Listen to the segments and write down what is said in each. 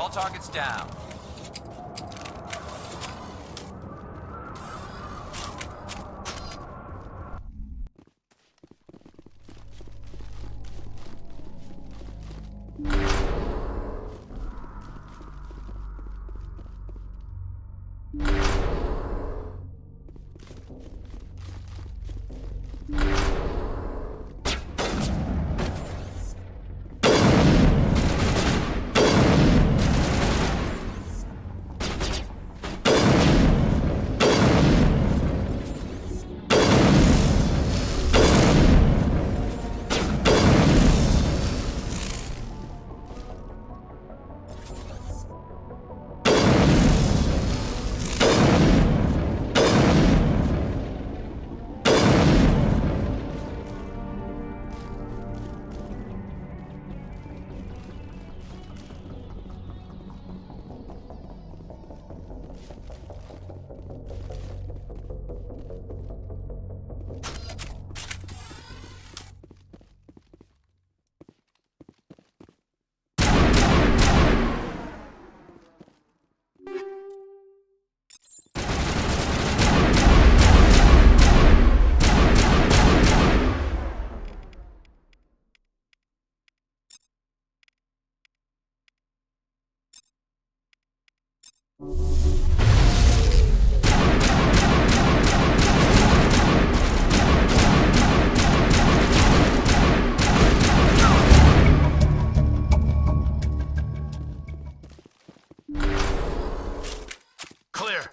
All targets down. Clear.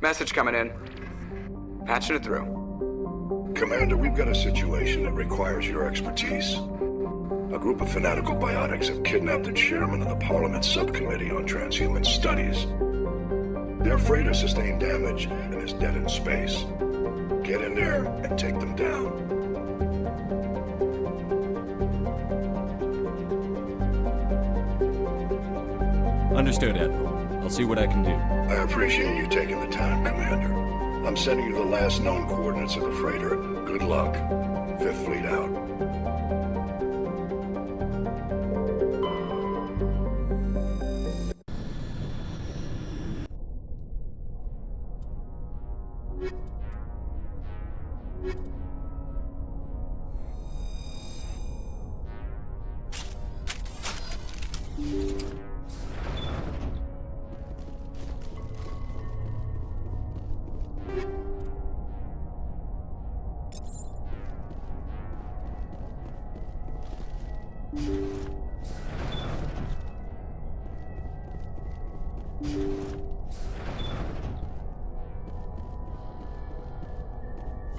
Message coming in. Patching it through. Commander, we've got a situation that requires your expertise. A group of fanatical biotics have kidnapped the chairman of the Parliament Subcommittee on Transhuman Studies. Their freighter sustained damage and is dead in space. Get in there and take them down. Understood, Admiral. I'll see what I can do. I appreciate you taking the time, Commander. I'm sending you the last known coordinates of the freighter. Good luck. Fifth Fleet out.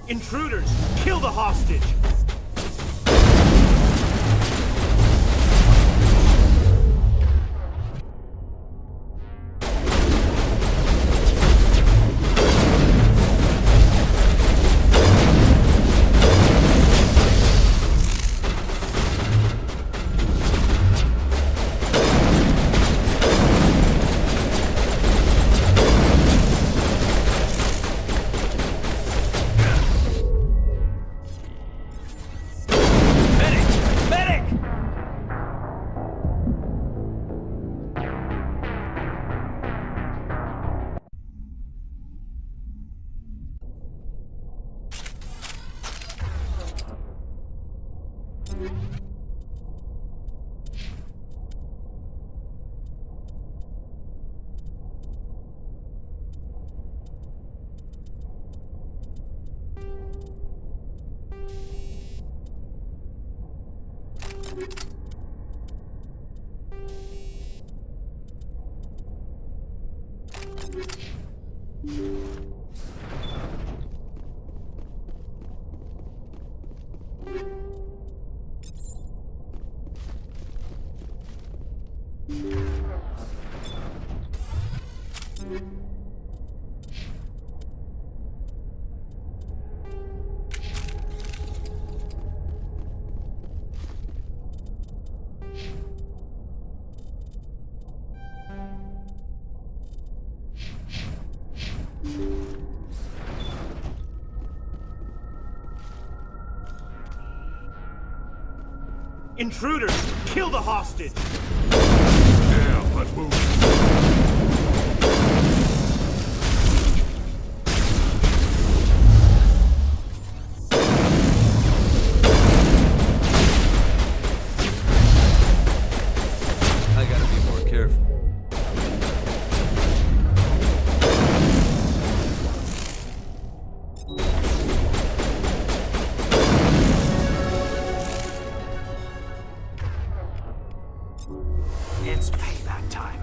Intruders! Kill the hostage! Intruders! Kill the hostage! Yeah, let's move. I gotta be more careful. It's payback time.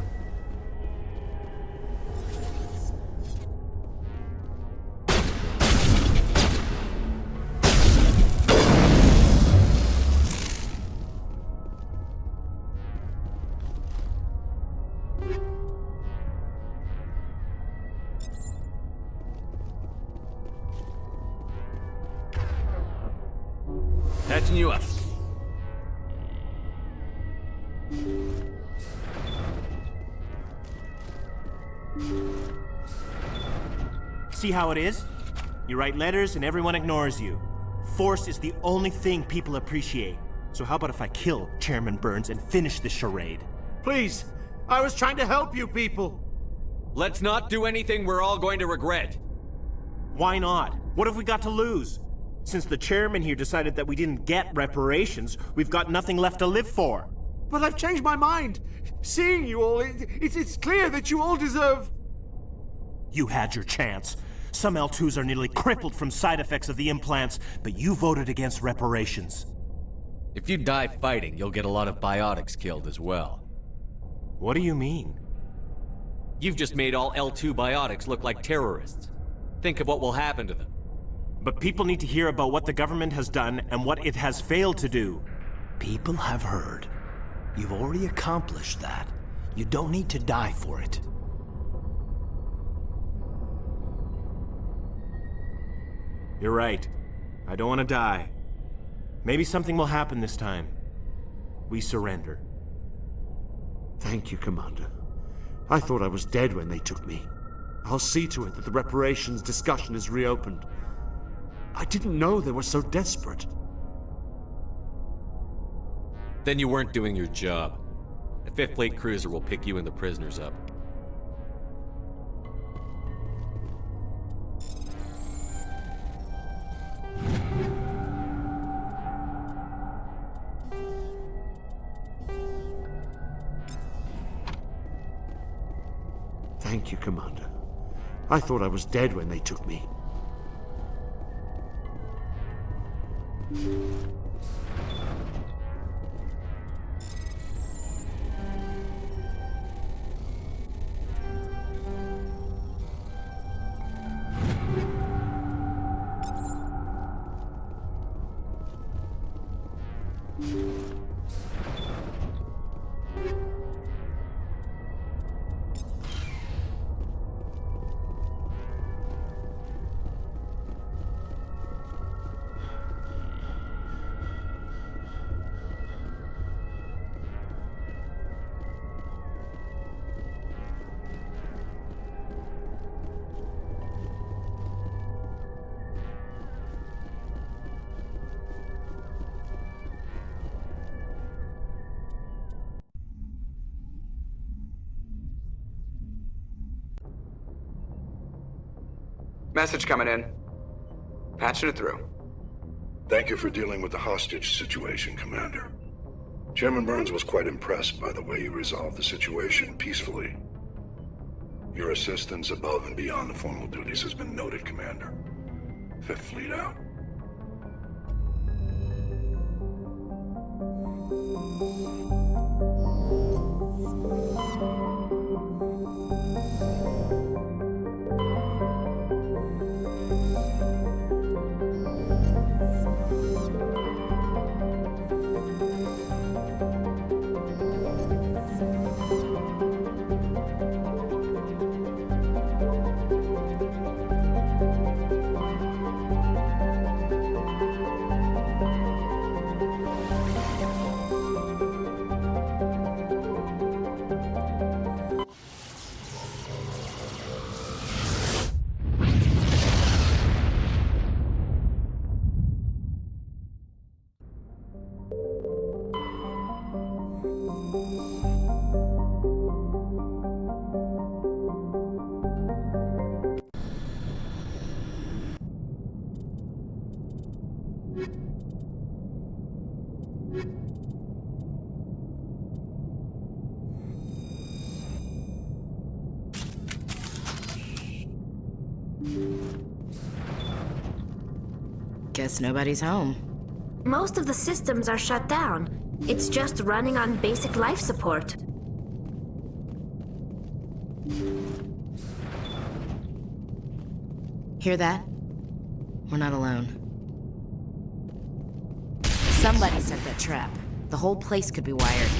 Patching you up. See how it is? You write letters and everyone ignores you. Force is the only thing people appreciate. So how about if I kill Chairman Burns and finish this charade? Please, I was trying to help you people. Let's not do anything we're all going to regret. Why not? What have we got to lose? Since the chairman here decided that we didn't get reparations, we've got nothing left to live for. But I've changed my mind. Seeing you all, it's clear that you all deserve... You had your chance. Some L2s are nearly crippled from side effects of the implants, but you voted against reparations. If you die fighting, you'll get a lot of biotics killed as well. What do you mean? You've just made all L2 biotics look like terrorists. Think of what will happen to them. But people need to hear about what the government has done and what it has failed to do. People have heard. You've already accomplished that. You don't need to die for it. You're right. I don't want to die. Maybe something will happen this time. We surrender. Thank you, Commander. I thought I was dead when they took me. I'll see to it that the reparations discussion is reopened. I didn't know they were so desperate. Then you weren't doing your job. The 5th Fleet cruiser will pick you and the prisoners up. Thank you, Commander. I thought I was dead when they took me. Message coming in. Patching it through. Thank you for dealing with the hostage situation, Commander. Chairman Burns was quite impressed by the way you resolved the situation peacefully. Your assistance above and beyond the formal duties has been noted, Commander. 5th Fleet out. Guess nobody's home. Most of the systems are shut down. It's just running on basic life support. Hear that? We're not alone. Somebody set that trap. The whole place could be wired.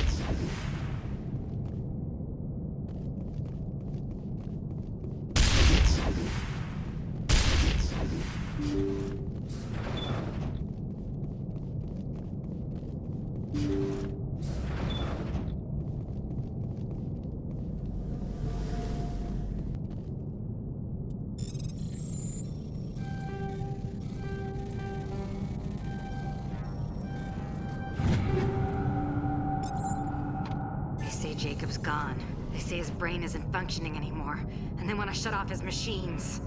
Jacob's gone. They say his brain isn't functioning anymore, and they want to shut off his machines.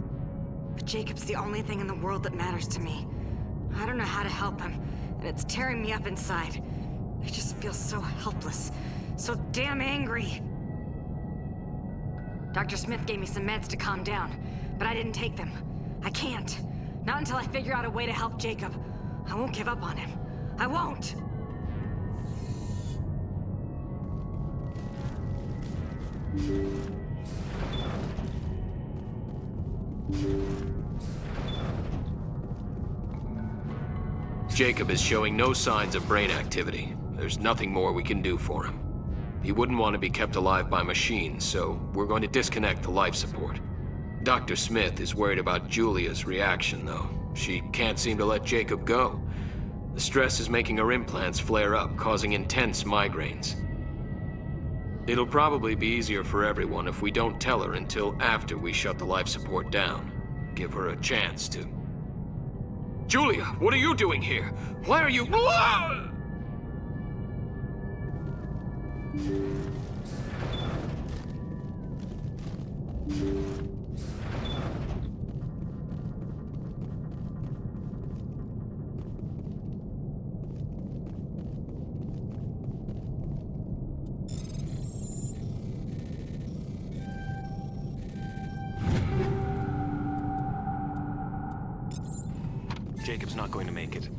But Jacob's the only thing in the world that matters to me. I don't know how to help him, and it's tearing me up inside. I just feel so helpless, so damn angry. Dr. Smith gave me some meds to calm down, but I didn't take them. I can't. Not until I figure out a way to help Jacob. I won't give up on him. I won't! Jacob is showing no signs of brain activity. There's nothing more we can do for him. He wouldn't want to be kept alive by machines, so we're going to disconnect the life support. Dr. Smith is worried about Julia's reaction, though. She can't seem to let Jacob go. The stress is making her implants flare up, causing intense migraines. It'll probably be easier for everyone if we don't tell her until after we shut the life support down. Give her a chance to... Julia, what are you doing here? Why are you... Jacob's not going to make it.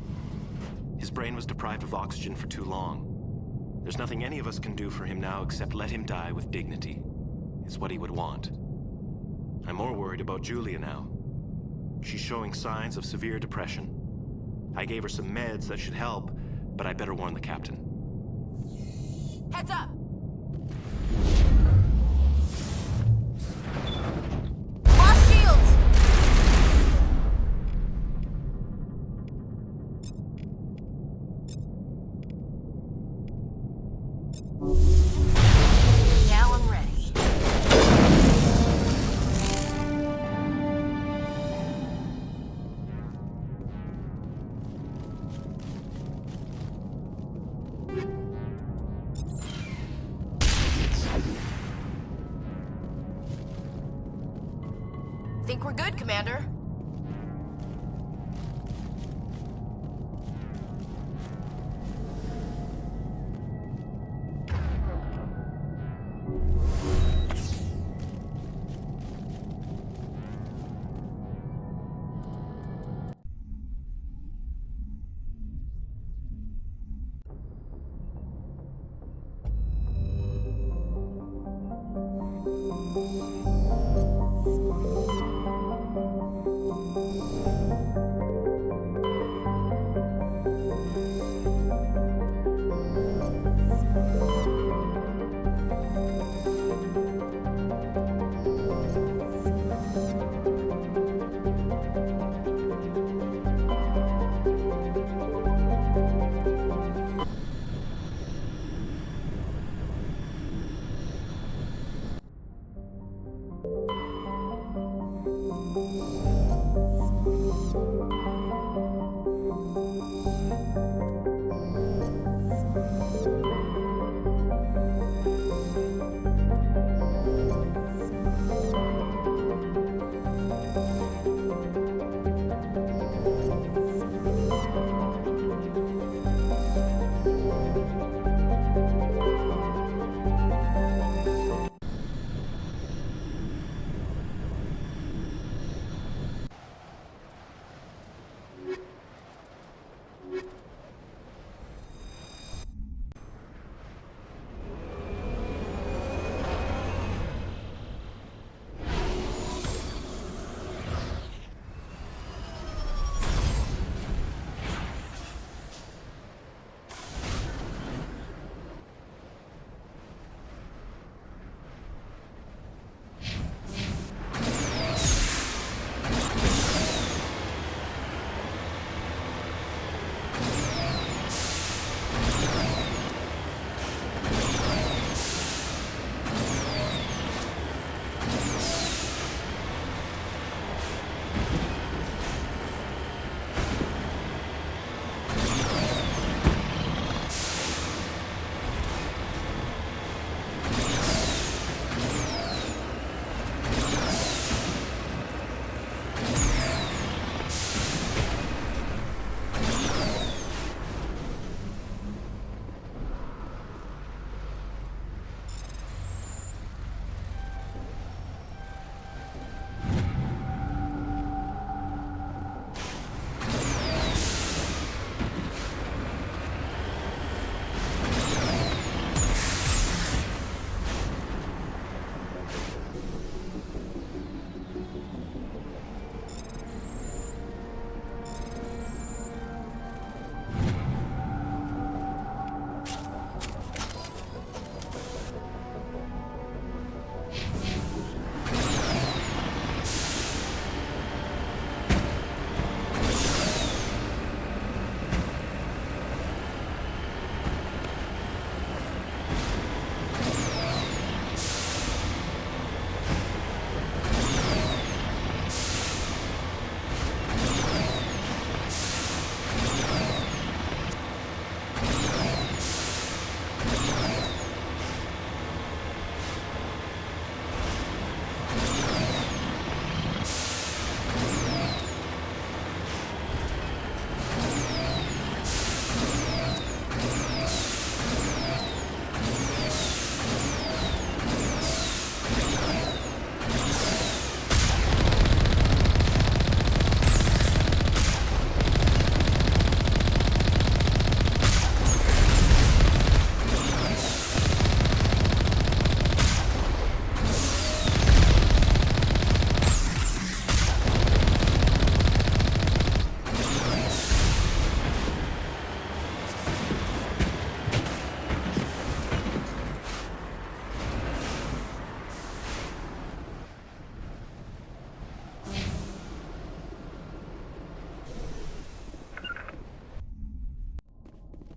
His brain was deprived of oxygen for too long. There's nothing any of us can do for him now except let him die with dignity. It's what he would want. I'm more worried about Julia now. She's showing signs of severe depression. I gave her some meds that should help, but I better warn the captain. Heads up! Lost shields! Now I'm ready. Think we're good, Commander?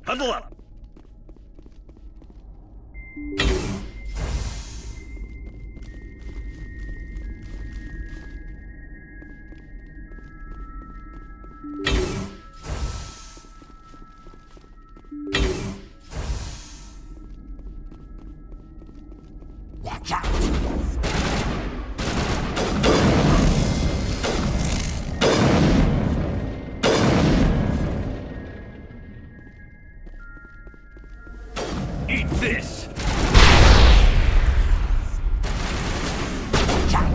Huddle up! Watch out! Eat this! Watch out!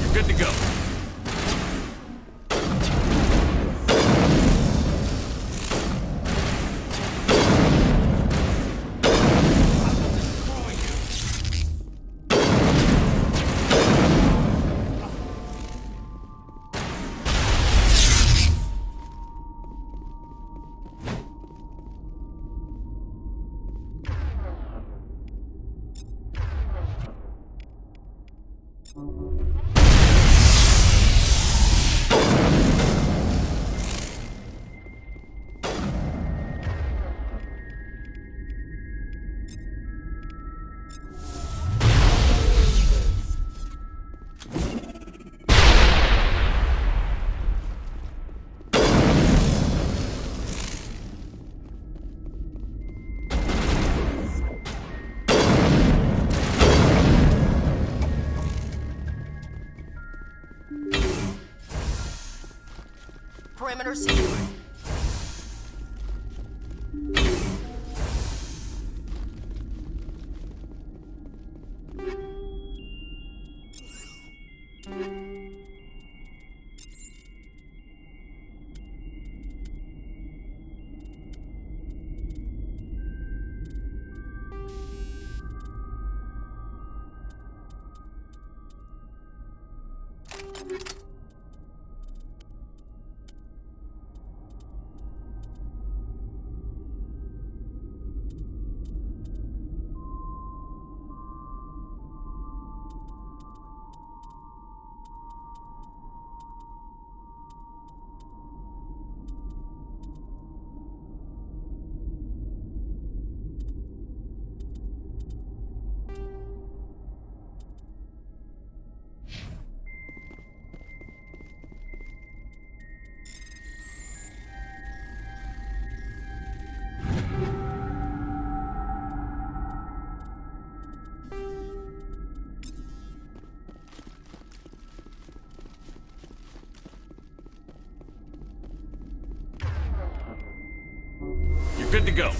You're good to go. Perimeter secured. You're good to go.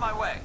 On my way.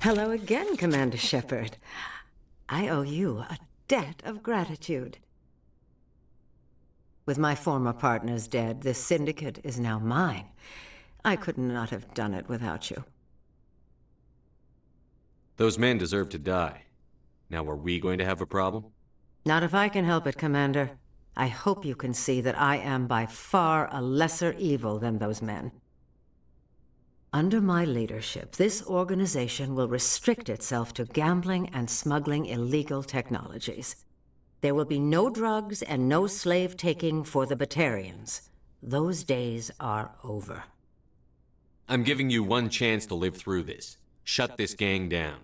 Hello again, Commander Shepard. I owe you a debt of gratitude. With my former partners dead, this syndicate is now mine. I could not have done it without you. Those men deserve to die. Now, are we going to have a problem? Not if I can help it, Commander. I hope you can see that I am by far a lesser evil than those men. Under my leadership, this organization will restrict itself to gambling and smuggling illegal technologies. There will be no drugs and no slave-taking for the Batarians. Those days are over. I'm giving you one chance to live through this. Shut this gang down.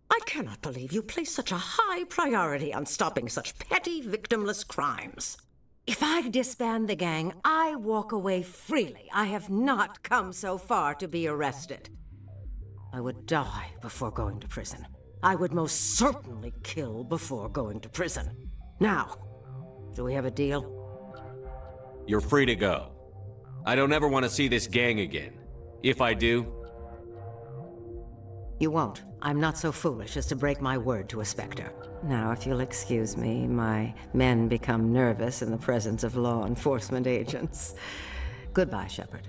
I cannot believe you place such a high priority on stopping such petty, victimless crimes. If I disband the gang, I walk away freely. I have not come so far to be arrested. I would die before going to prison. I would most certainly kill before going to prison. Now, do we have a deal? You're free to go. I don't ever want to see this gang again. If I do... You won't. I'm not so foolish as to break my word to a Spectre. Now, if you'll excuse me, my men become nervous in the presence of law enforcement agents. Goodbye, Shepard.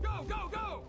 Go, go, go!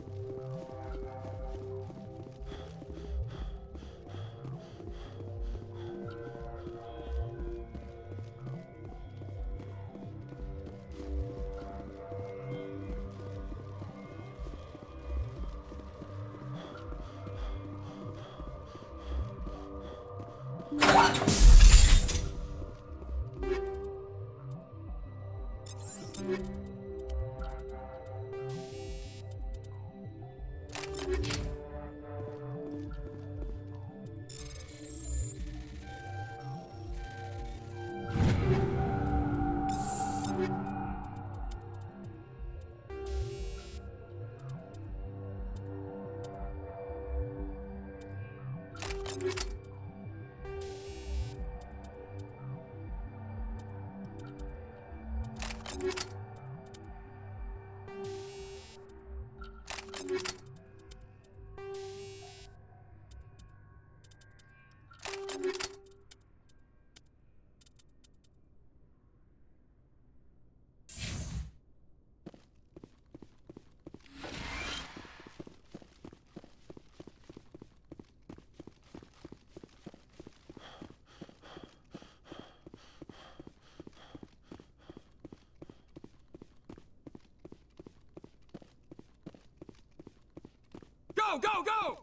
Go, go, go!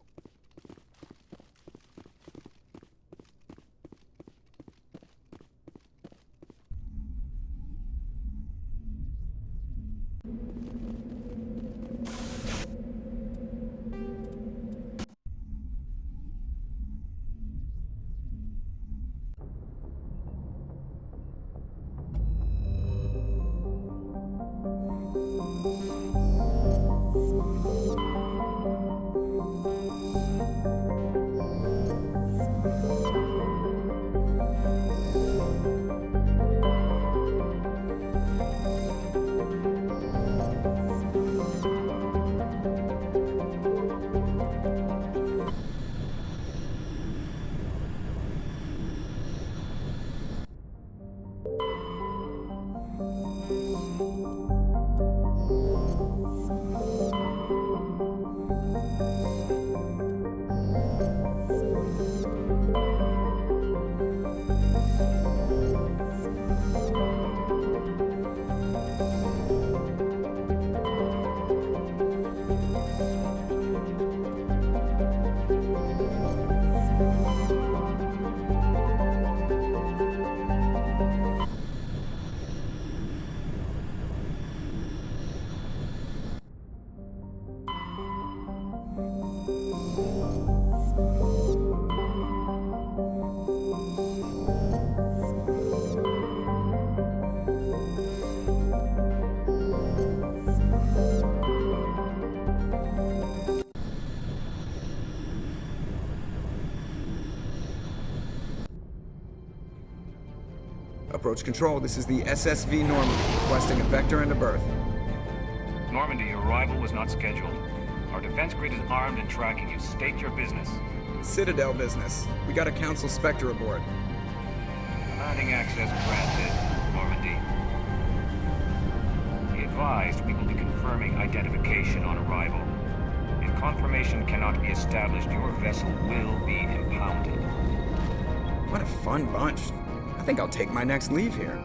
Approach control, this is the SSV Normandy, requesting a vector and a berth. Normandy, your arrival was not scheduled. Our defense grid is armed and tracking you. State your business. Citadel business. We got a Council Spectre aboard. Commanding access granted, Normandy. Be advised, we will be confirming identification on arrival. If confirmation cannot be established, your vessel will be impounded. What a fun bunch. I think I'll take my next leave here.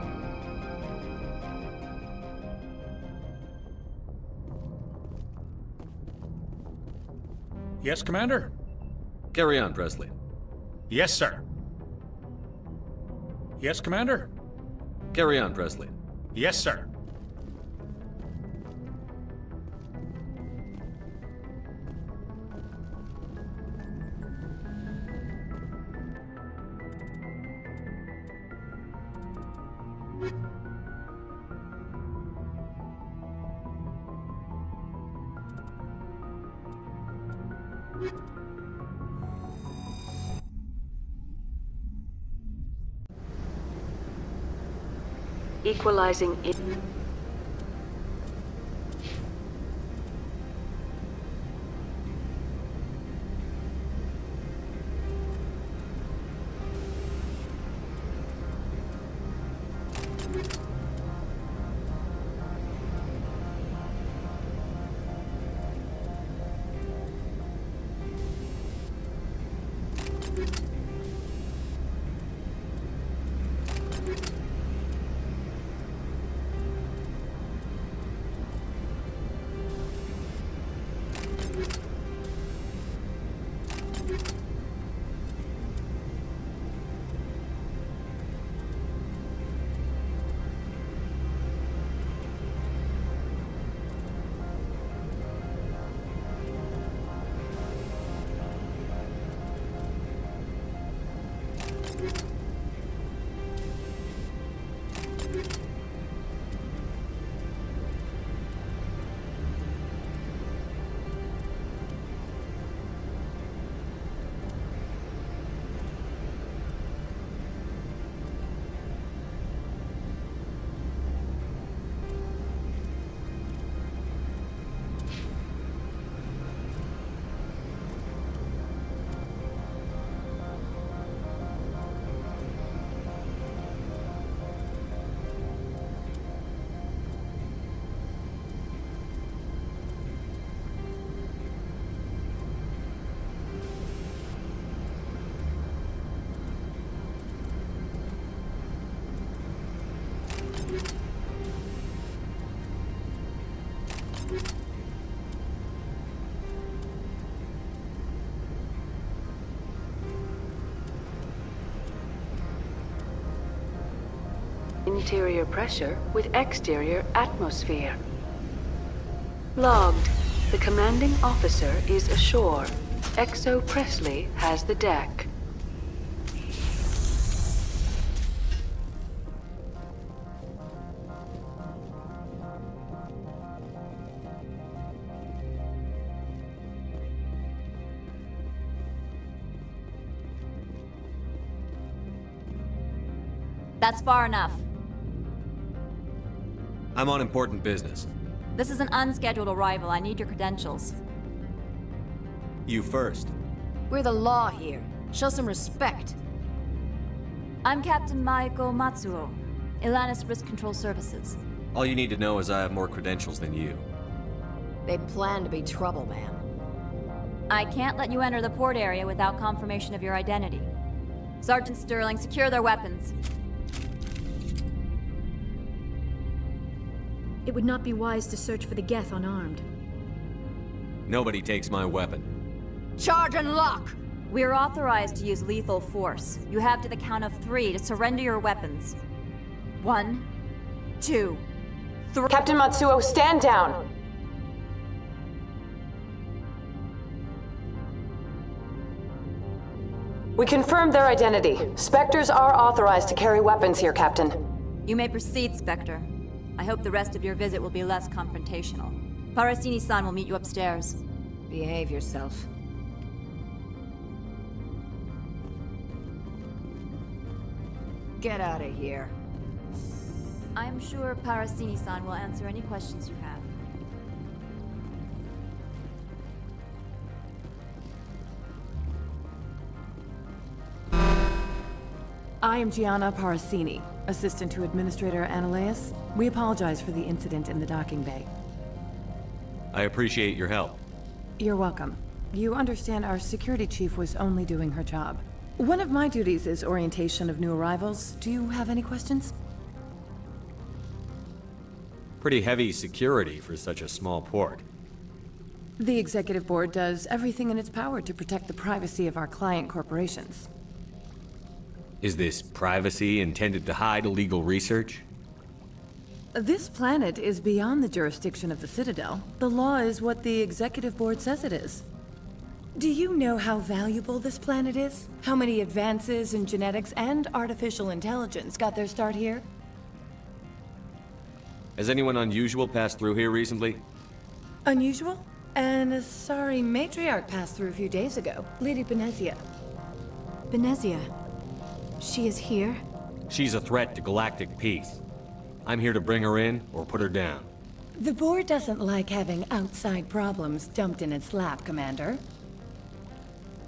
Yes, Commander? Carry on, Presley. Yes, sir. Yes, Commander? Carry on, Presley. Yes, sir. Equalizing in. Interior pressure with exterior atmosphere. Logged. The commanding officer is ashore. Exo Presley has the deck. That's far enough. I'm on important business. This is an unscheduled arrival. I need your credentials. You first. We're the law here. Show some respect. I'm Captain Maiko Matsuo, Ilanis Risk Control Services. All you need to know is I have more credentials than you. They plan to be trouble, man. I can't let you enter the port area without confirmation of your identity. Sergeant Sterling, secure their weapons. It would not be wise to search for the Geth unarmed. Nobody takes my weapon. Charge and lock! We're authorized to use lethal force. You have to the count of 3 to surrender your weapons. 1, 2, 3. Captain Matsuo, stand down! We confirmed their identity. Spectres are authorized to carry weapons here, Captain. You may proceed, Spectre. I hope the rest of your visit will be less confrontational. Parasini-san will meet you upstairs. Behave yourself. Get out of here. I'm sure Parasini-san will answer any questions you have. I am Gianna Parasini, assistant to Administrator Ananias. We apologize for the incident in the docking bay. I appreciate your help. You're welcome. You understand our security chief was only doing her job. One of my duties is orientation of new arrivals. Do you have any questions? Pretty heavy security for such a small port. The executive board does everything in its power to protect the privacy of our client corporations. Is this privacy intended to hide illegal research? This planet is beyond the jurisdiction of the Citadel. The law is what the executive board says it is. Do you know how valuable this planet is? How many advances in genetics and artificial intelligence got their start here? Has anyone unusual passed through here recently? Unusual? And a sorry matriarch passed through a few days ago. Lady Benezia. Benezia? She is here? She's a threat to galactic peace. I'm here to bring her in or put her down. The board doesn't like having outside problems dumped in its lap, Commander.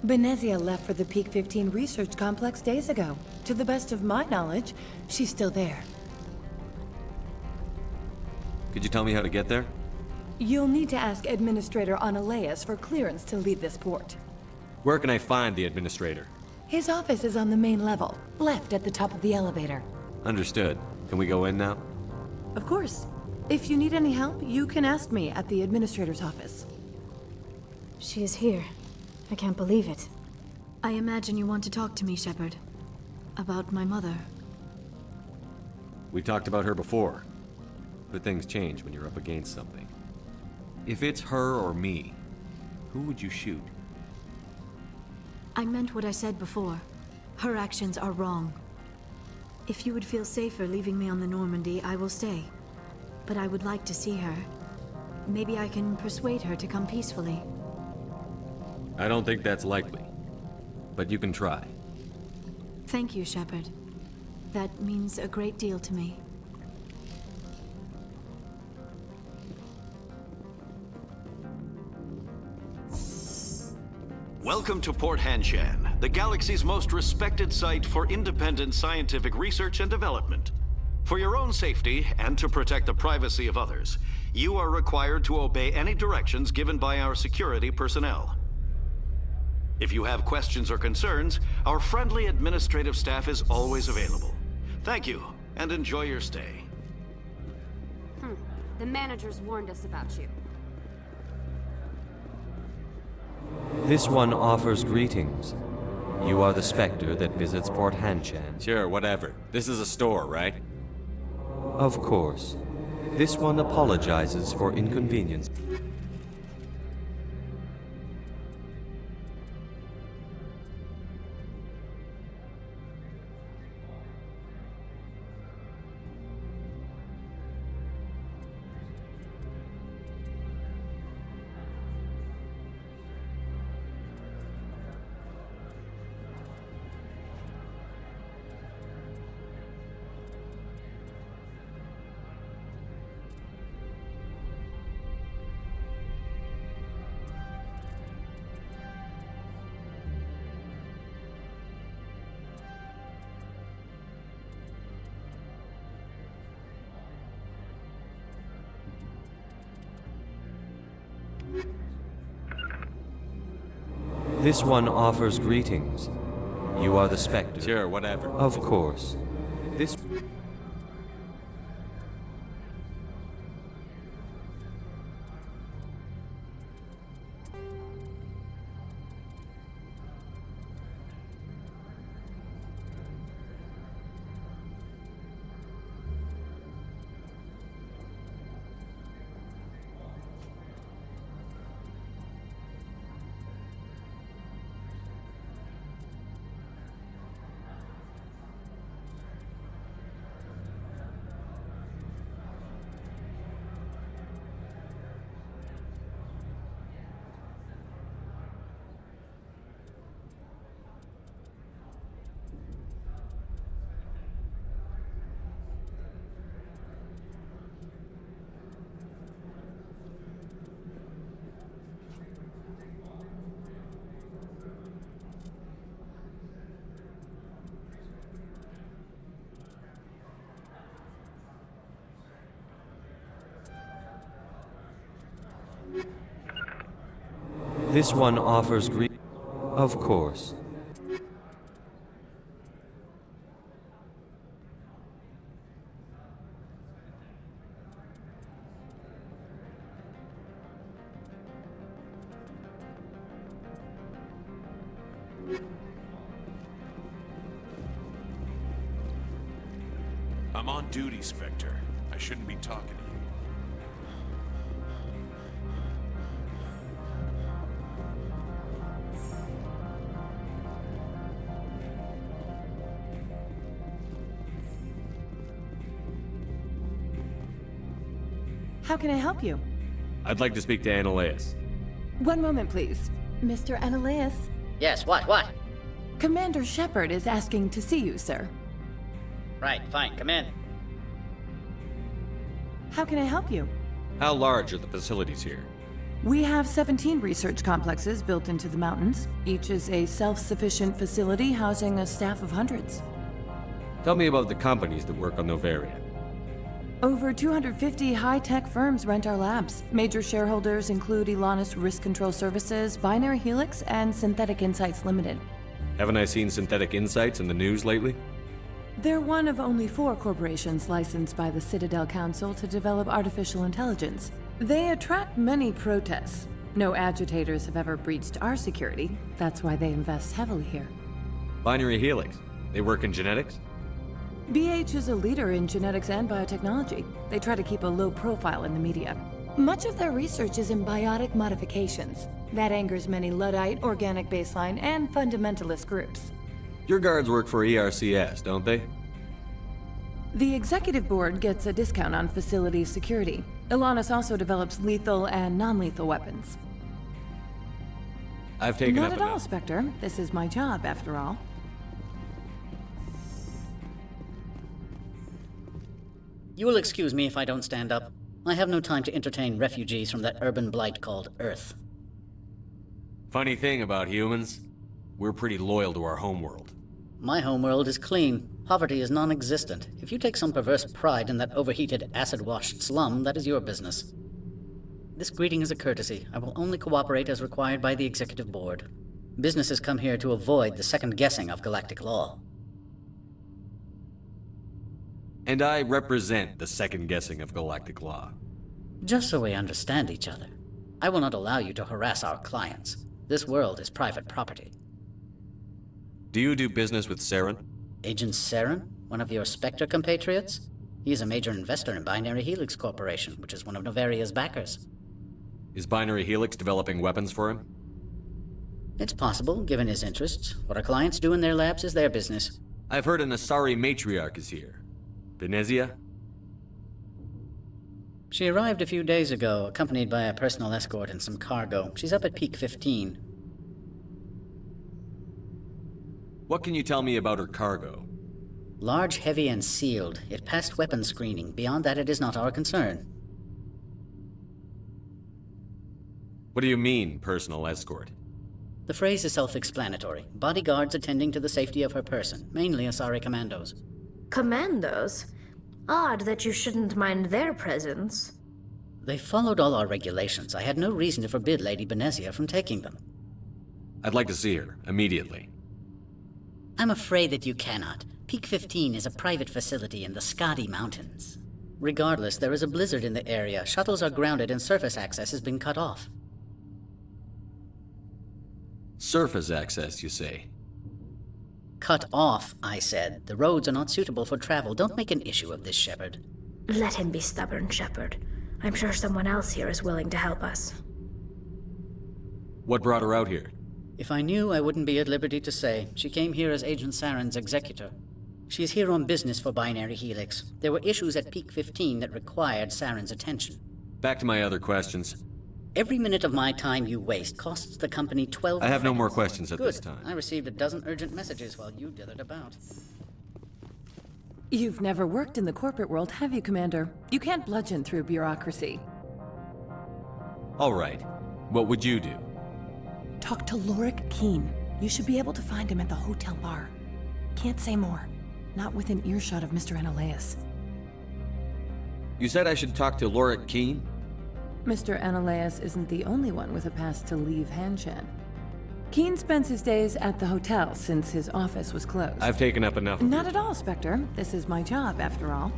Benezia left for the Peak 15 research complex days ago. To the best of my knowledge, she's still there. Could you tell me how to get there? You'll need to ask Administrator Ananias for clearance to leave this port. Where can I find the administrator? His office is on the main level, left at the top of the elevator. Understood. Can we go in now? Of course. If you need any help, you can ask me at the administrator's office. She is here. I can't believe it. I imagine you want to talk to me, Shepard. About my mother. We talked about her before. But things change when you're up against something. If it's her or me, who would you shoot? I meant what I said before. Her actions are wrong. If you would feel safer leaving me on the Normandy, I will stay. But I would like to see her. Maybe I can persuade her to come peacefully. I don't think that's likely. But you can try. Thank you, Shepard. That means a great deal to me. Welcome to Port Hanshan, the galaxy's most respected site for independent scientific research and development. For your own safety, and to protect the privacy of others, you are required to obey any directions given by our security personnel. If you have questions or concerns, our friendly administrative staff is always available. Thank you, and enjoy your stay. The managers warned us about you. This one offers greetings. You are the Spectre that visits Port Hanshan. Sure, whatever. This is a store, right? Of course. This one apologizes for inconvenience. This one offers greetings. You are the Spectre. Sure, whatever. Of course. This... This one offers Of course. I'm on duty, Spectre. I shouldn't be talking to you. How can I help you? I'd like to speak to Annaleus. One moment, please. Mr. Annaleus? Yes, what? Commander Shepard is asking to see you, sir. Right, fine, come in. How can I help you? How large are the facilities here? We have 17 research complexes built into the mountains. Each is a self-sufficient facility housing a staff of hundreds. Tell me about the companies that work on Noveria. Over 250 high-tech firms rent our labs. Major shareholders include Elanus Risk Control Services, Binary Helix, and Synthetic Insights Limited. Haven't I seen Synthetic Insights in the news lately? They're one of only 4 corporations licensed by the Citadel Council to develop artificial intelligence. They attract many protests. No agitators have ever breached our security. That's why they invest heavily here. Binary Helix. They work in genetics? BH is a leader in genetics and biotechnology. They try to keep a low profile in the media. Much of their research is in biotic modifications. That angers many Luddite, organic baseline, and fundamentalist groups. Your guards work for ERCS, don't they? The executive board gets a discount on facility security. Elanus also develops lethal and non-lethal weapons. I've taken Not up at all, enough. Spectre. This is my job, after all. You will excuse me if I don't stand up. I have no time to entertain refugees from that urban blight called Earth. Funny thing about humans, we're pretty loyal to our homeworld. My homeworld is clean. Poverty is non-existent. If you take some perverse pride in that overheated, acid-washed slum, that is your business. This greeting is a courtesy. I will only cooperate as required by the Executive Board. Businesses come here to avoid the second guessing of galactic law. And I represent the second guessing of galactic law. Just so we understand each other, I will not allow you to harass our clients. This world is private property. Do you do business with Saren? Agent Saren? One of your Spectre compatriots? He is a major investor in Binary Helix Corporation, which is one of Novaria's backers. Is Binary Helix developing weapons for him? It's possible, given his interests. What our clients do in their labs is their business. I've heard an Asari matriarch is here. Venezia? She arrived a few days ago, accompanied by a personal escort and some cargo. She's up at Peak 15. What can you tell me about her cargo? Large, heavy, and sealed. It passed weapons screening. Beyond that, it is not our concern. What do you mean, personal escort? The phrase is self-explanatory. Bodyguards attending to the safety of her person, mainly Asari commandos. Commandos? Odd that you shouldn't mind their presence. They followed all our regulations. I had no reason to forbid Lady Benezia from taking them. I'd like to see her, immediately. I'm afraid that you cannot. Peak 15 is a private facility in the Skadi Mountains. Regardless, there is a blizzard in the area. Shuttles are grounded and surface access has been cut off. Surface access, you say? Cut off, I said. The roads are not suitable for travel. Don't make an issue of this, Shepard. Let him be stubborn, Shepard. I'm sure someone else here is willing to help us. What brought her out here? If I knew, I wouldn't be at liberty to say. She came here as Agent Saren's executor. She is here on business for Binary Helix. There were issues at Peak 15 that required Saren's attention. Back to my other questions. Every minute of my time you waste costs the company 12 I have no credits. more questions at Good. this time. I received a dozen urgent messages while you dithered about. You've never worked in the corporate world, have you, Commander? You can't bludgeon through bureaucracy. All right. What would you do? Talk to Lorik Keen. You should be able to find him at the hotel bar. Can't say more. Not within earshot of Mr. Annaleus. You said I should talk to Lorik Keen? Mr. Ananias isn't the only one with a pass to leave Hanshan. Keen spends his days at the hotel since his office was closed. I've taken up enough of Not at all, Spectre. This is my job, after all.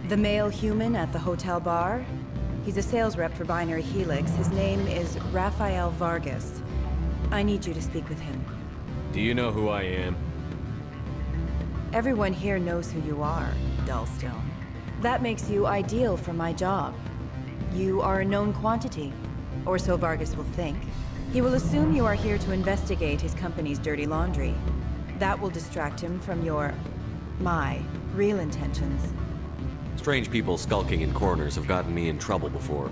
The male human at the hotel bar? He's a sales rep for Binary Helix. His name is Rafael Vargas. I need you to speak with him. Do you know who I am? Everyone here knows who you are, Dullstone. That makes you ideal for my job. You are a known quantity, or so Vargas will think. He will assume you are here to investigate his company's dirty laundry. That will distract him from my real intentions. Strange people skulking in corners have gotten me in trouble before.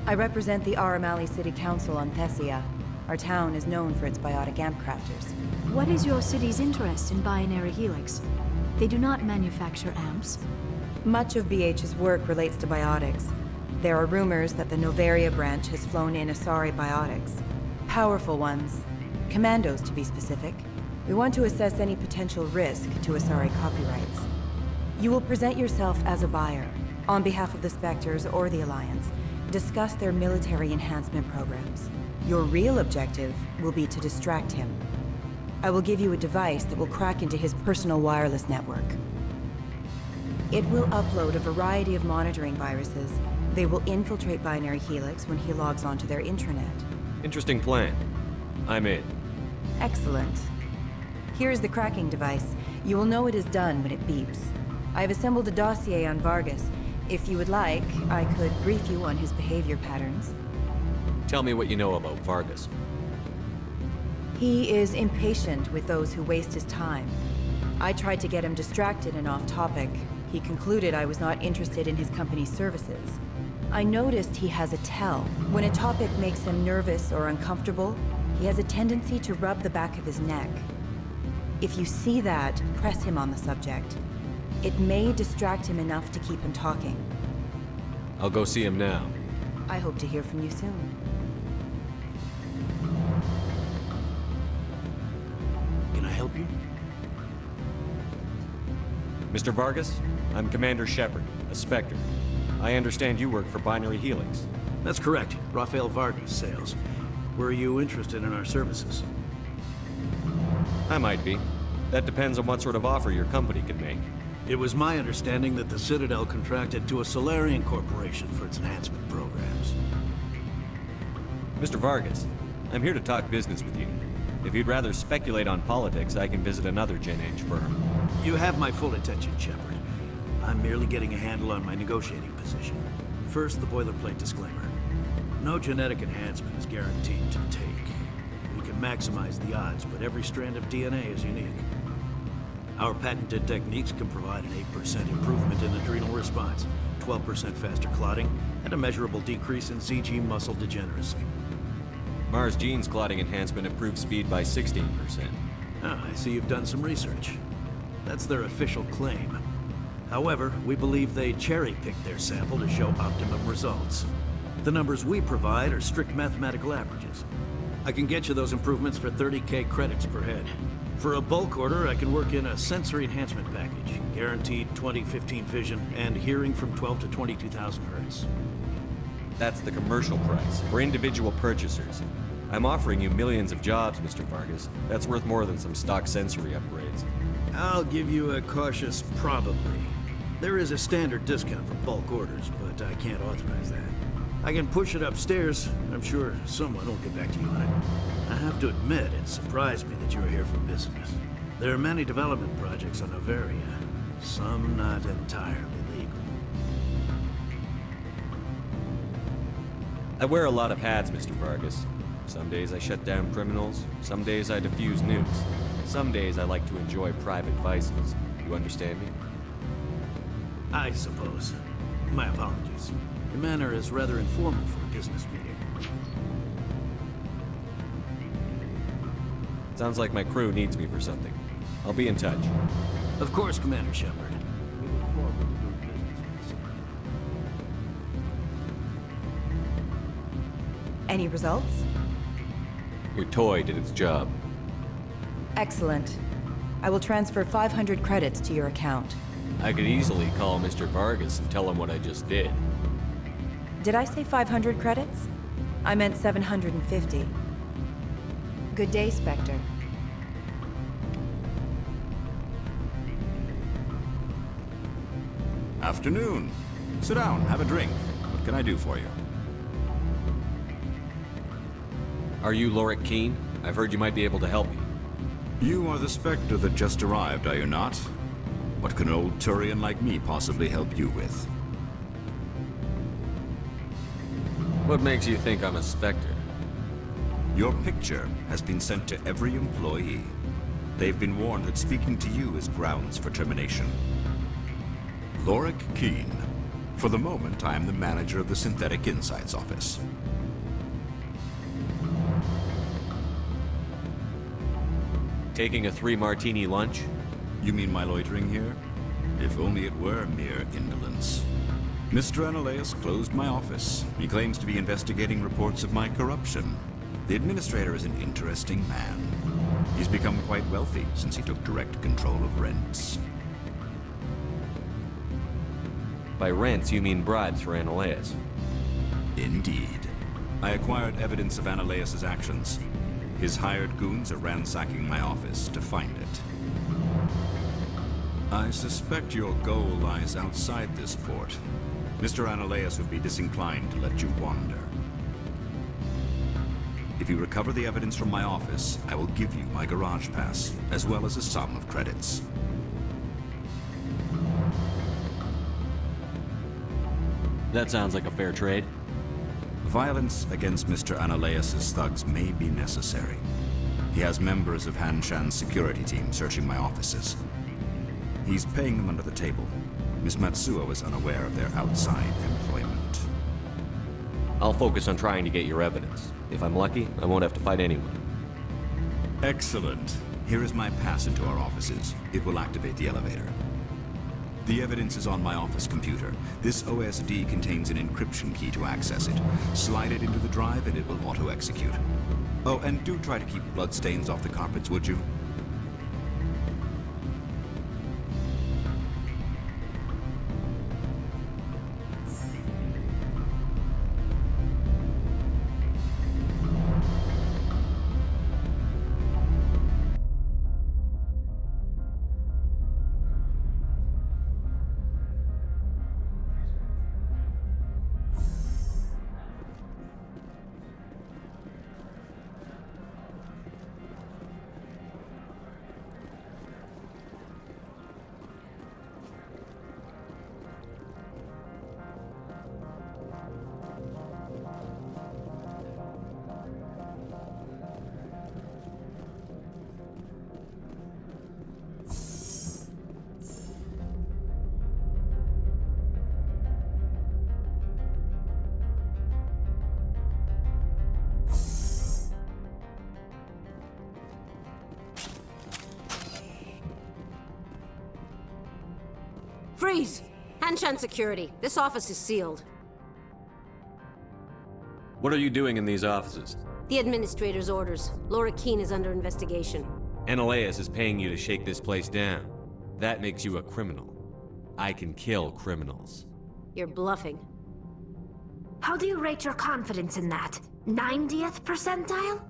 I represent the Aramali City Council on Thessia. Our town is known for its biotic amp crafters. What is your city's interest in Binary Helix? They do not manufacture amps. Much of BH's work relates to biotics. There are rumors that the Novaria branch has flown in Asari biotics. Powerful ones. Commandos, to be specific. We want to assess any potential risk to Asari copyrights. You will present yourself as a buyer, on behalf of the Spectres or the Alliance. Discuss their military enhancement programs. Your real objective will be to distract him. I will give you a device that will crack into his personal wireless network. It will upload a variety of monitoring viruses. They will infiltrate Binary Helix when he logs onto their intranet. Interesting plan. I'm in. Excellent. Here's the cracking device. You will know it is done when it beeps. I've assembled a dossier on Vargas. If you would like, I could brief you on his behavior patterns. Tell me what you know about Vargas. He is impatient with those who waste his time. I tried to get him distracted and off topic. He concluded I was not interested in his company's services. I noticed he has a tell. When a topic makes him nervous or uncomfortable, he has a tendency to rub the back of his neck. If you see that, press him on the subject. It may distract him enough to keep him talking. I'll go see him now. I hope to hear from you soon. Can I help you? Mr. Vargas, I'm Commander Shepard, a Spectre. I understand you work for Binary Helix. That's correct. Rafael Vargas, sales. Were you interested in our services? I might be. That depends on what sort of offer your company can make. It was my understanding that the Citadel contracted to a Solarian corporation for its enhancement programs. Mr. Vargas, I'm here to talk business with you. If you'd rather speculate on politics, I can visit another Gen Age firm. You have my full attention, Shepard. I'm merely getting a handle on my negotiating position. First, the boilerplate disclaimer. No genetic enhancement is guaranteed to take. We can maximize the odds, but every strand of DNA is unique. Our patented techniques can provide an 8% improvement in adrenal response, 12% faster clotting, and a measurable decrease in CG muscle degeneracy. Mars Gene's clotting enhancement improves speed by 16%. Ah, I see you've done some research. That's their official claim. However, we believe they cherry-picked their sample to show optimum results. The numbers we provide are strict mathematical averages. I can get you those improvements for 30K credits per head. For a bulk order, I can work in a sensory enhancement package, guaranteed 20/15 vision, and hearing from 12 to 22,000 hertz. That's the commercial price for individual purchasers. I'm offering you millions of jobs, Mr. Vargas. That's worth more than some stock sensory upgrades. I'll give you a cautious probably. There is a standard discount for bulk orders, but I can't authorize that. I can push it upstairs. I'm sure someone will get back to you on it. I have to admit, it surprised me that you were here for business. There are many development projects on Novaria, some not entirely legal. I wear a lot of hats, Mr. Vargas. Some days I shut down criminals, some days I defuse nukes. Some days I like to enjoy private vices. You understand me? I suppose. My apologies. Your manner is rather informal for a business meeting. Sounds like my crew needs me for something. I'll be in touch. Of course, Commander Shepard. We look forward to doing business with you. Any results? Your toy did its job. Excellent. I will transfer 500 credits to your account. I could easily call Mr. Vargas and tell him what I just did. Did I say 500 credits? I meant 750. Good day, Spectre. Afternoon. Sit down, have a drink. What can I do for you? Are you Lorik Keene? I've heard you might be able to help me. You are the Spectre that just arrived, are you not? What can an old Turian like me possibly help you with? What makes you think I'm a Spectre? Your picture has been sent to every employee. They've been warned that speaking to you is grounds for termination. Lorik Keene. For the moment, I am the manager of the Synthetic Insights Office. Taking a 3-martini lunch? You mean my loitering here? If only it were mere indolence. Mr. Analaeus closed my office. He claims to be investigating reports of my corruption. The administrator is an interesting man. He's become quite wealthy since he took direct control of rents. By rents, you mean bribes for Analaeus? Indeed. I acquired evidence of Analaeus' actions. His hired goons are ransacking my office to find it. I suspect your goal lies outside this port. Mr. Analaeus would be disinclined to let you wander. If you recover the evidence from my office, I will give you my garage pass, as well as a sum of credits. That sounds like a fair trade. Violence against Mr. Analaeus' thugs may be necessary. He has members of Han Shan's security team searching my offices. He's paying them under the table. Miss Matsuo is unaware of their outside employment. I'll focus on trying to get your evidence. If I'm lucky, I won't have to fight anyone. Excellent. Here is my pass into our offices. It will activate the elevator. The evidence is on my office computer. This OSD contains an encryption key to access it. Slide it into the drive and it will auto-execute. Oh, and do try to keep bloodstains off the carpets, would you? Freeze! Hanshan Security. This office is sealed. What are you doing in these offices? The administrator's orders. Lorik Keene is under investigation. Analaeus is paying you to shake this place down. That makes you a criminal. I can kill criminals. You're bluffing. How do you rate your confidence in that? 90th percentile?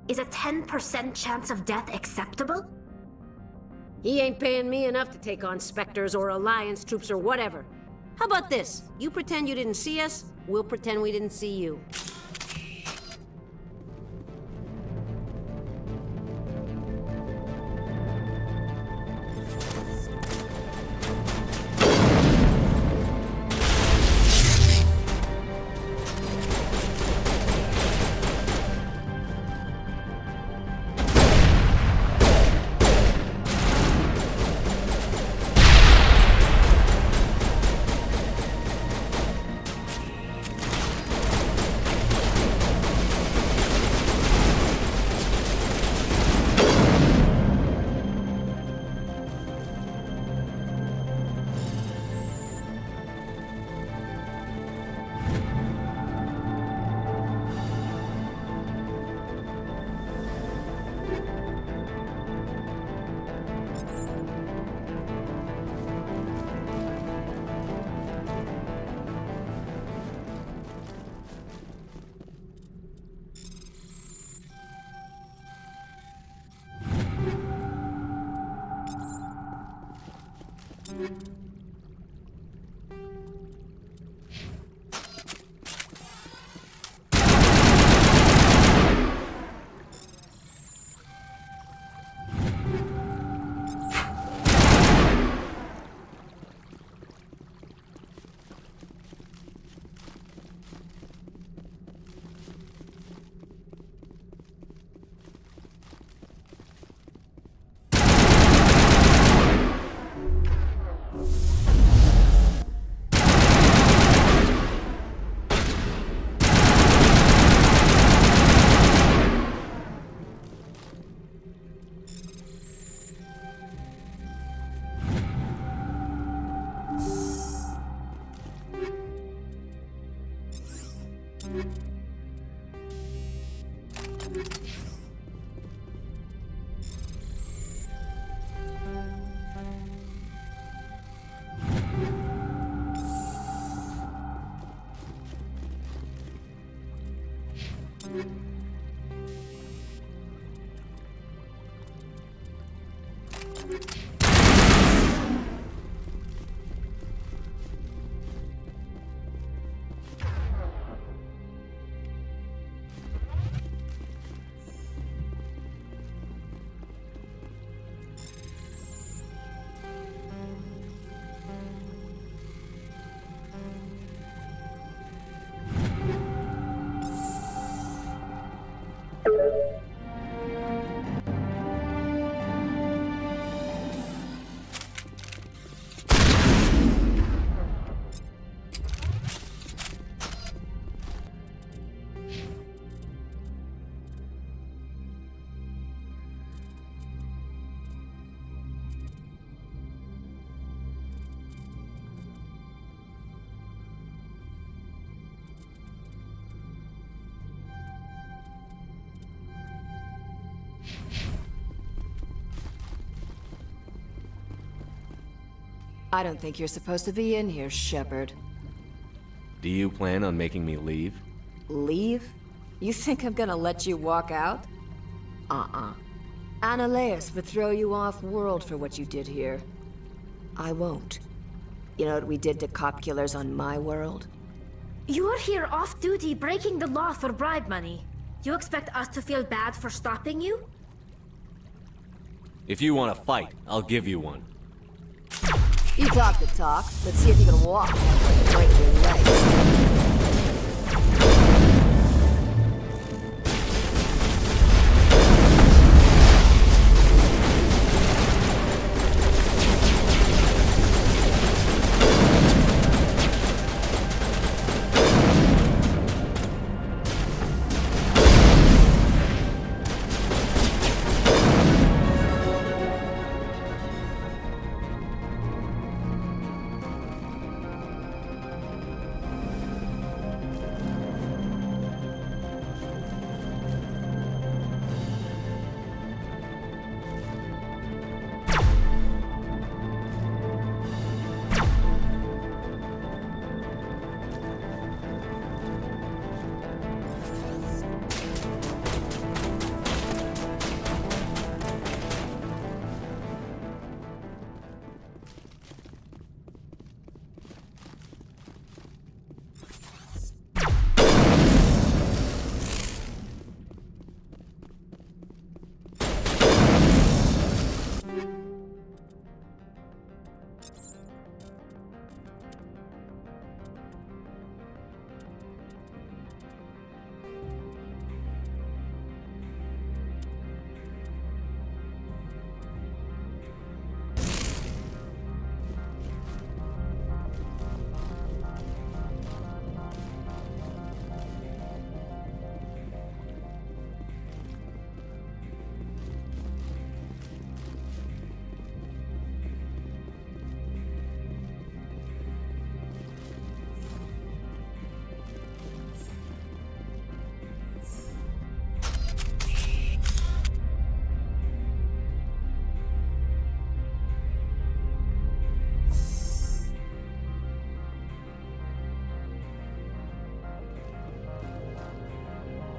Is a 10% chance of death acceptable? He ain't paying me enough to take on Spectres or Alliance troops or whatever. How about this? You pretend you didn't see us, we'll pretend we didn't see you. I don't think you're supposed to be in here, Shepard. Do you plan on making me leave? Leave? You think I'm gonna let you walk out? Annaleus would throw you off-world for what you did here. I won't. You know what we did to cop killers on my world? You're here off-duty breaking the law for bribe money. You expect us to feel bad for stopping you? If you want to fight, I'll give you one. You talk the talk. Let's see if you can walk. Break your legs.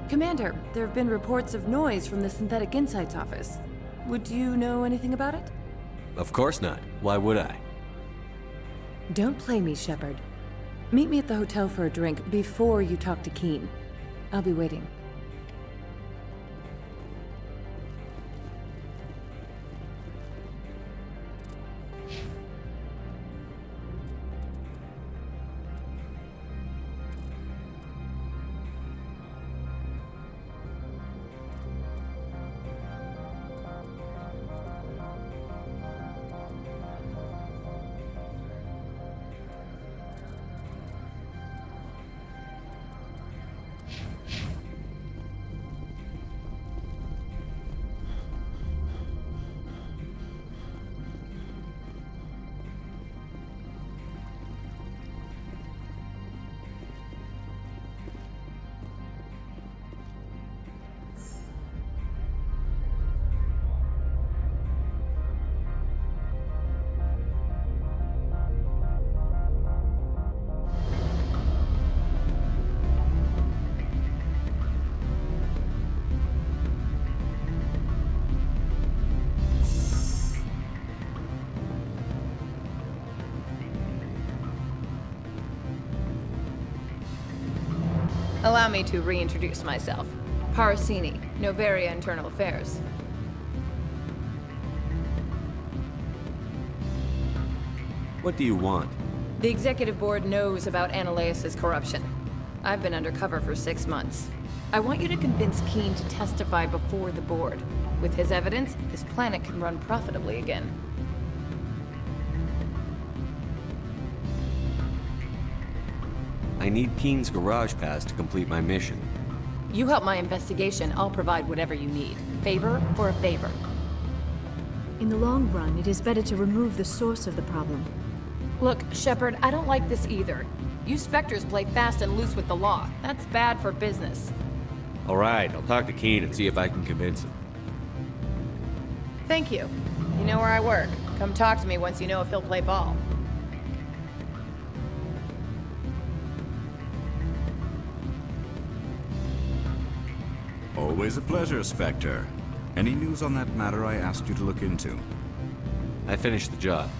Commander, there have been reports of noise from the Synthetic Insights office. Would you know anything about it? Of course not. Why would I? Don't play me, Shepard. Meet me at the hotel for a drink before you talk to Keen. I'll be waiting. Allow me to reintroduce myself. Parasini, Novaria Internal Affairs. What do you want? The Executive Board knows about Annaleis' corruption. I've been undercover for 6 months. I want you to convince Keen to testify before the Board. With his evidence, this planet can run profitably again. I need Keen's garage pass to complete my mission. You help my investigation, I'll provide whatever you need. Favor for a favor. In the long run, it is better to remove the source of the problem. Look, Shepard, I don't like this either. You Spectres play fast and loose with the law. That's bad for business. All right, I'll talk to Keen and see if I can convince him. Thank you. You know where I work. Come talk to me once you know if he'll play ball. Always a pleasure, Spectre. Any news on that matter I asked you to look into? I finished the job,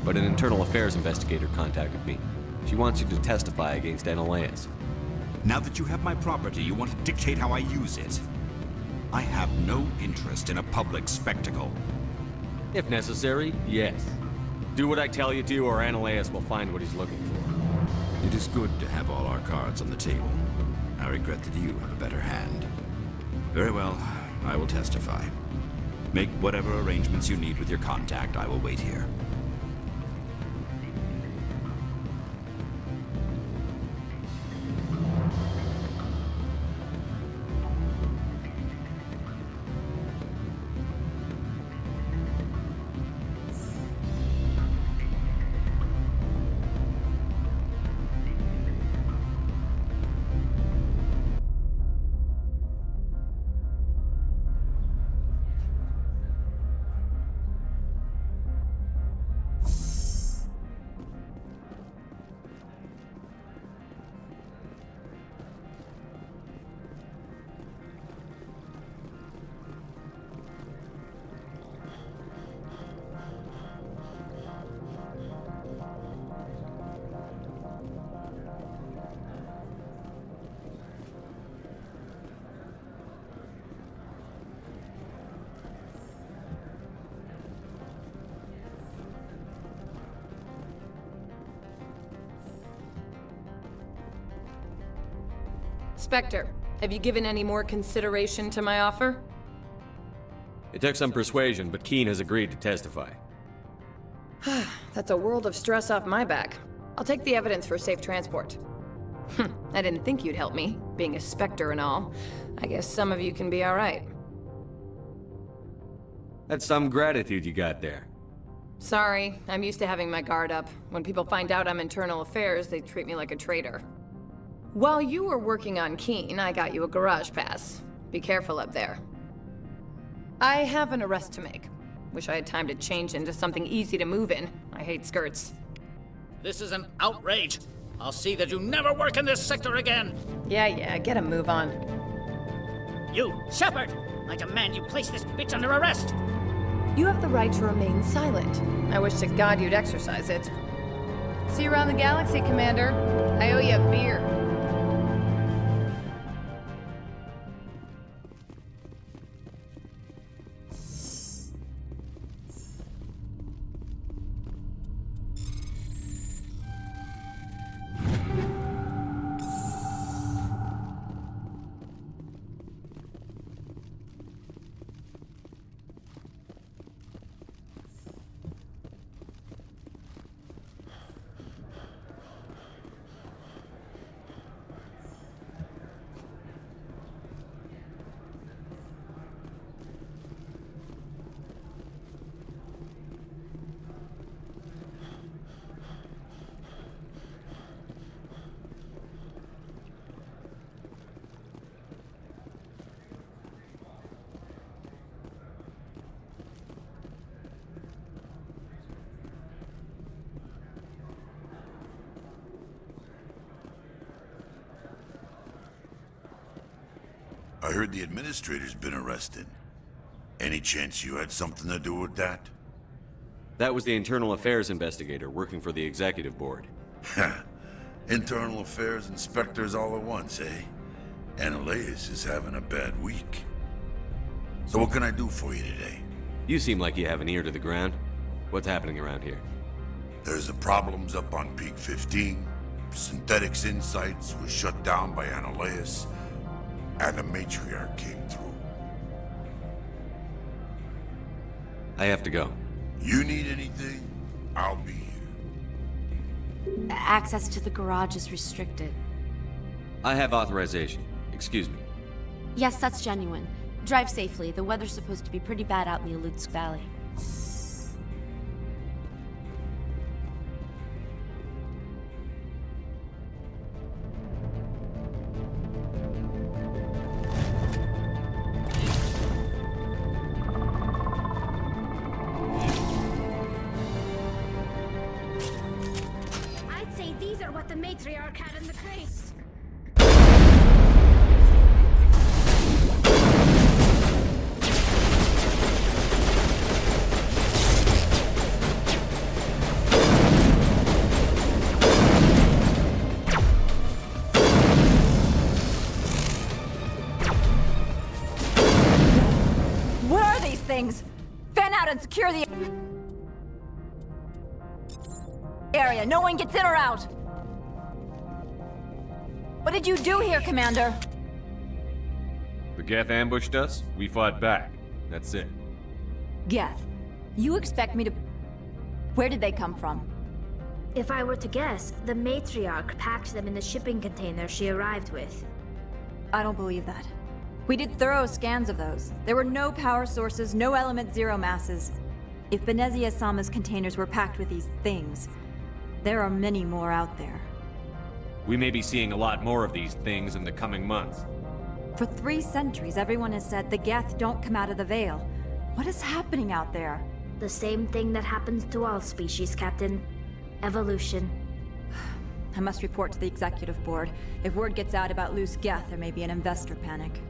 but an internal affairs investigator contacted me. She wants you to testify against Annaleis. Now that you have my property, you want to dictate how I use it. I have no interest in a public spectacle. If necessary, yes. Do what I tell you to, or Annaleis will find what he's looking for. It is good to have all our cards on the table. I regret that you have a better hand. Very well, I will testify. Make whatever arrangements you need with your contact. I will wait here. Spectre, have you given any more consideration to my offer? It took some persuasion, but Keen has agreed to testify. That's a world of stress off my back. I'll take the evidence for safe transport. I didn't think you'd help me, being a Spectre and all. I guess some of you can be alright. That's some gratitude you got there. Sorry, I'm used to having my guard up. When people find out I'm internal affairs, they treat me like a traitor. While you were working on Keen, I got you a garage pass. Be careful up there. I have an arrest to make. Wish I had time to change into something easy to move in. I hate skirts. This is an outrage. I'll see that you never work in this sector again. Yeah, get a move on. You, Shepard! I demand you place this bitch under arrest! You have the right to remain silent. I wish to God you'd exercise it. See you around the galaxy, Commander. I owe you a beer. I heard the administrator's been arrested. Any chance you had something to do with that? That was the internal affairs investigator working for the executive board. Internal affairs inspectors all at once, eh? Annaleus is having a bad week. So what can I do for you today? You seem like you have an ear to the ground. What's happening around here? There's the problems up on Peak 15. Synthetics Insights was shut down by Annaleus. And the matriarch came through. I have to go. You need anything? I'll be here. Access to the garage is restricted. I have authorization. Excuse me. Yes, that's genuine. Drive safely. The weather's supposed to be pretty bad out in the Alutsk Valley. I'd say these are what the matriarch had in the crates. What are these things? Fan out and secure the area. No one gets in or out. What did you do here, Commander? The Geth ambushed us. We fought back. That's it. Geth, you expect me to... Where did they come from? If I were to guess, the matriarch packed them in the shipping container she arrived with. I don't believe that. We did thorough scans of those. There were no power sources, no element zero masses. If Benezia Sama's containers were packed with these things, there are many more out there. We may be seeing a lot more of these things in the coming months. For 3 centuries, everyone has said the Geth don't come out of the Veil. What is happening out there? The same thing that happens to all species, Captain. Evolution. I must report to the executive board. If word gets out about loose Geth, there may be an investor panic.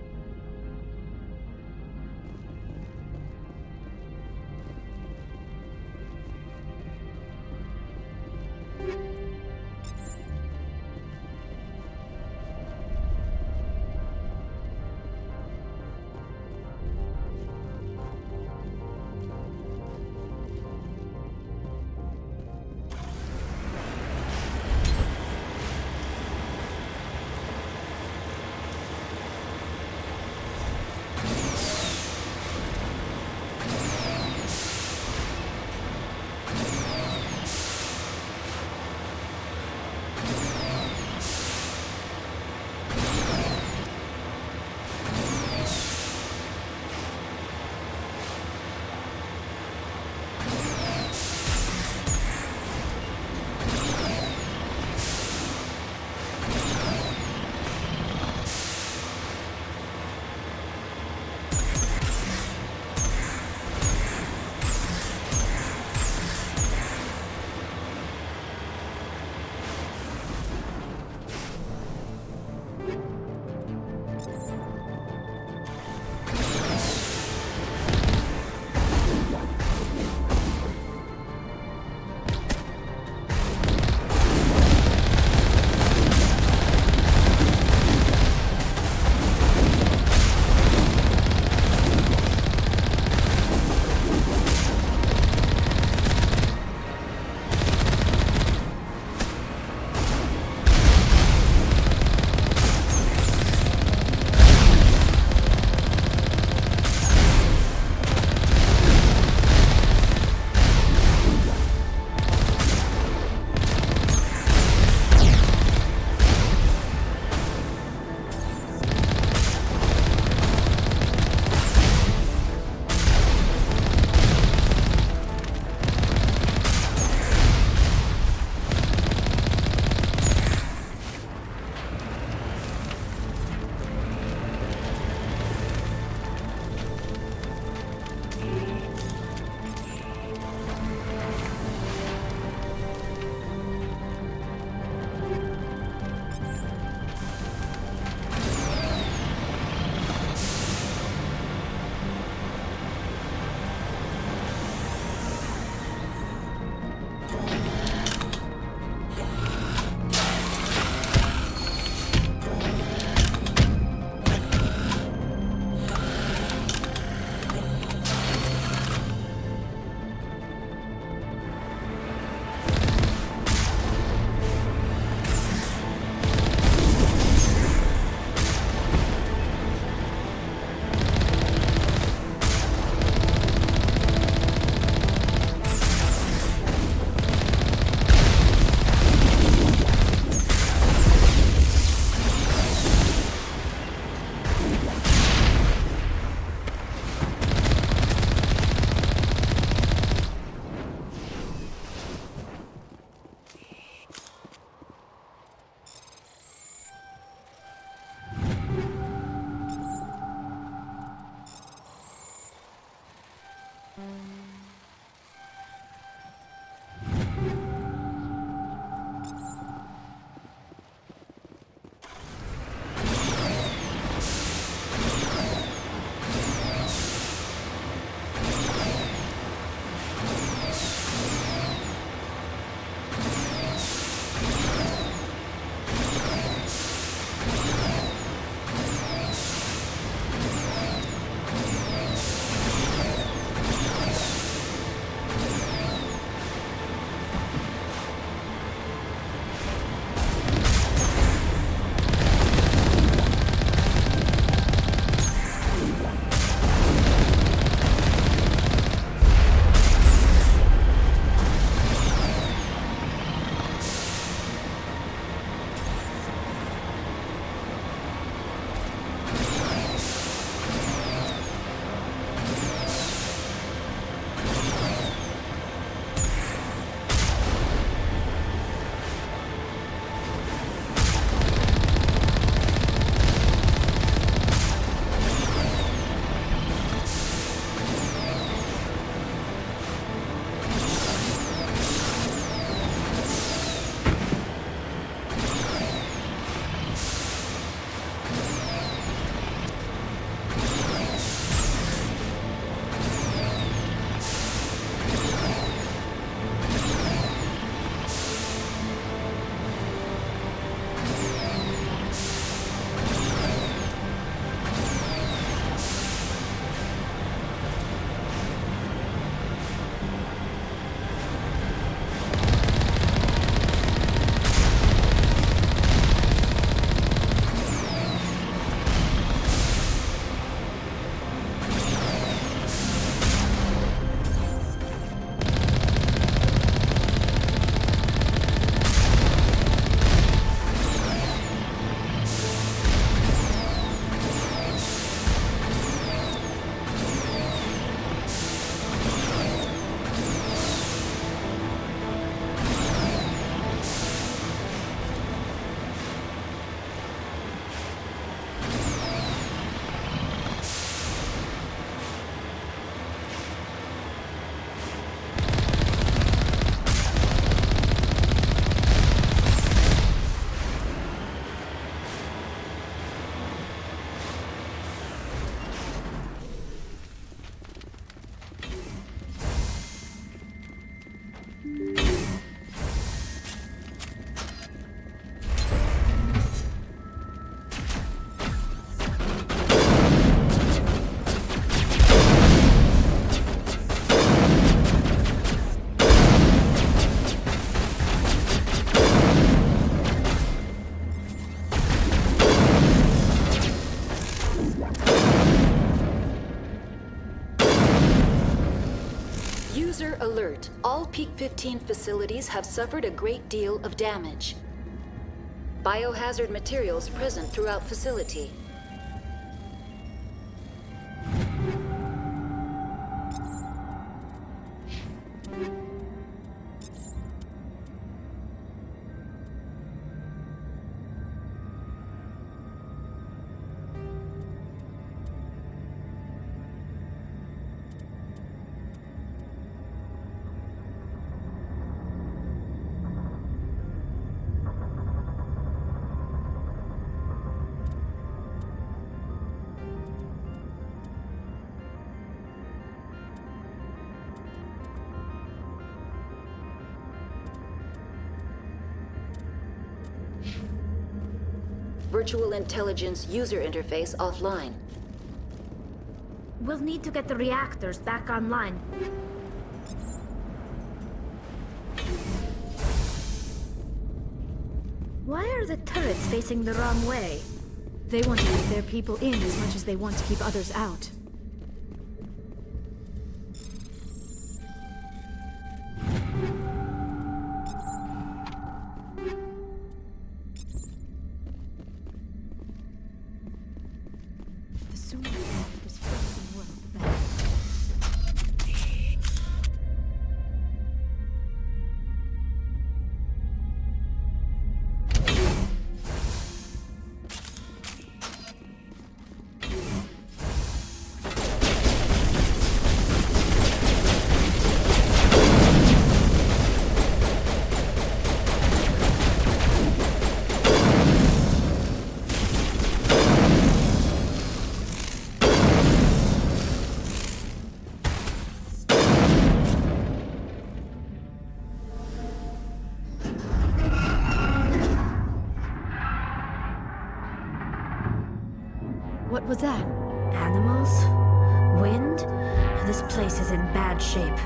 Alert. All Peak 15 facilities have suffered a great deal of damage. Biohazard materials present throughout facility. Virtual Intelligence user interface offline. We'll need to get the reactors back online. Why are the turrets facing the wrong way? They want to keep their people in as much as they want to keep others out. The sooner we get off this frozen world, the better. What was that? Animals? Wind? This place is in bad shape.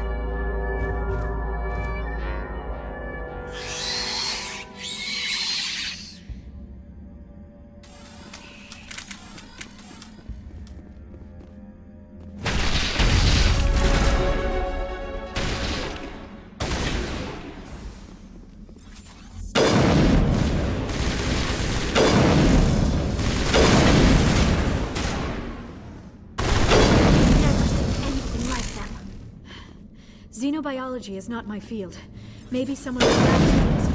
Xenobiology is not my field. Maybe someone will grasp things.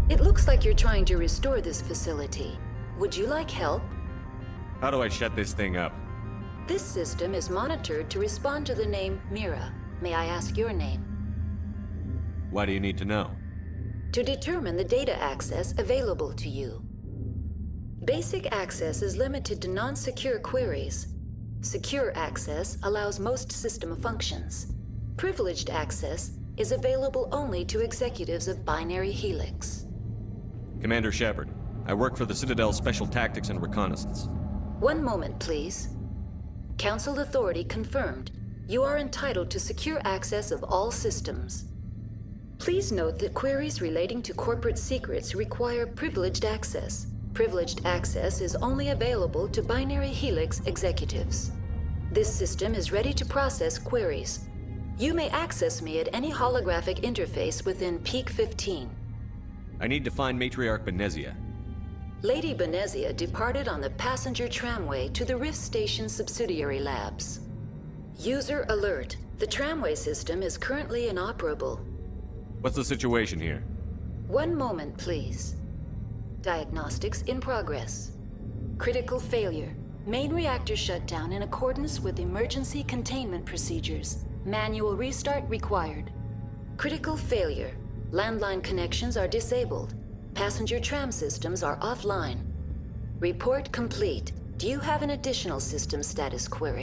It looks like you're trying to restore this facility. Would you like help? How do I shut this thing up? This system is monitored to respond to the name Mira. May I ask your name? Why do you need to know? To determine the data access available to you. Basic access is limited to non-secure queries. Secure access allows most system functions. Privileged access is available only to executives of Binary Helix. Commander Shepard, I work for the Citadel's Special Tactics and Reconnaissance. One moment, please. Council authority confirmed. You are entitled to secure access of all systems. Please note that queries relating to corporate secrets require privileged access. Privileged access is only available to Binary Helix executives. This system is ready to process queries. You may access me at any holographic interface within Peak 15. I need to find Matriarch Benezia. Lady Benezia departed on the passenger tramway to the Rift Station subsidiary labs. User alert. The tramway system is currently inoperable. What's the situation here? One moment, please. Diagnostics in progress. Critical failure. Main reactor shut down in accordance with emergency containment procedures. Manual restart required. Critical failure. Landline connections are disabled. Passenger tram systems are offline. Report complete. Do you have an additional system status query?